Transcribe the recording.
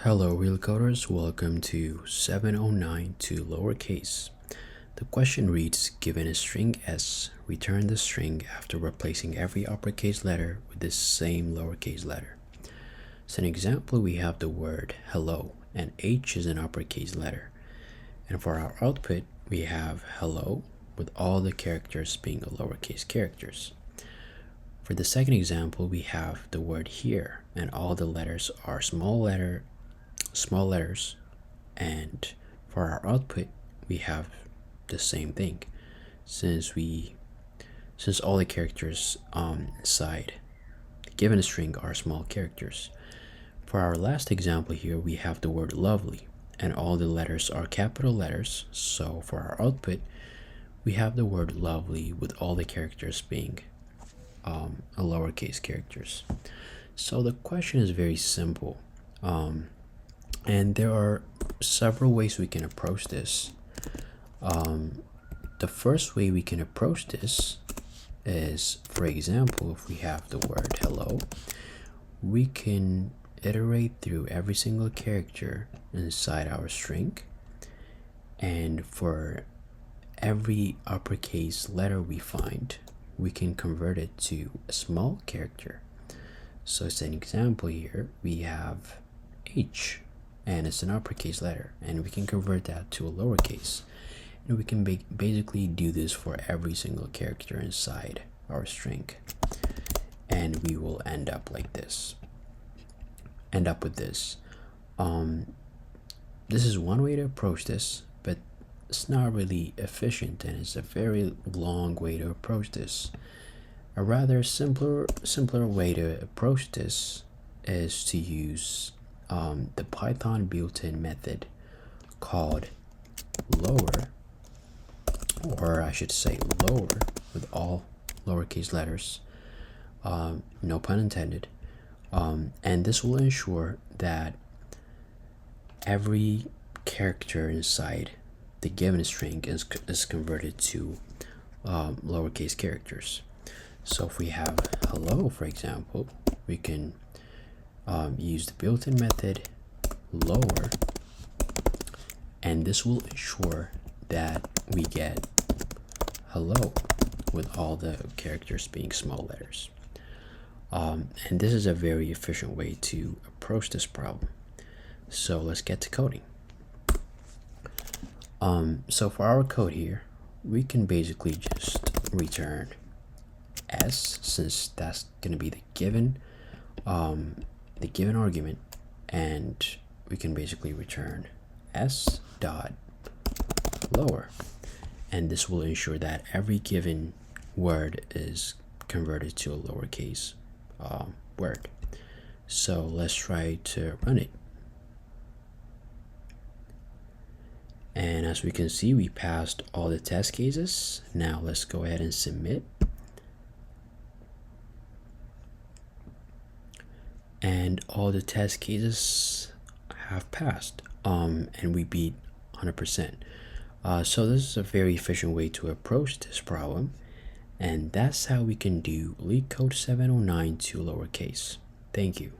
Hello real coders, welcome to 709 to lowercase. The question reads, given a string s, return the string after replacing every uppercase letter with the same lowercase letter. So an example, we have the word hello, and H is an uppercase letter. And for our output, we have hello with all the characters being lowercase characters. For the second example, we have the word here, and all the letters are small letters, and for our output we have the same thing since all the characters inside given a string are small characters. For our last example here, we have the word lovely, and all the letters are capital letters, so for our output we have the word lovely with all the characters being lowercase characters. So the question is very simple, and there are several ways we can approach this. The first way we can approach this is, for example, if we have the word hello, we can iterate through every single character inside our string, and for every uppercase letter we find, we can convert it to a small character. So as an example here, we have H, and it's an uppercase letter, and we can convert that to a lowercase, and we can basically do this for every single character inside our string, and we will end up with this. This is one way to approach this, but it's not really efficient, and it's a very long way to approach this. A rather simpler way to approach this is to use the Python built-in method called lower, or I should say lower with all lowercase letters, no pun intended, and this will ensure that every character inside the given string is converted to lowercase characters. So if we have hello, for example, we can use the built-in method lower, and this will ensure that we get hello with all the characters being small letters. And this is a very efficient way to approach this problem. So let's get to coding. So for our code here, we can basically just return s, since that's going to be the given argument, and we can basically return s dot lower, and this will ensure that every given word is converted to a lowercase word. So let's try to run it. And as we can see, we passed all the test cases. Now let's go ahead and submit. And all the test cases have passed, and we beat 100%. So this is a very efficient way to approach this problem, and that's how we can do LeetCode 709 to lowercase. Thank you.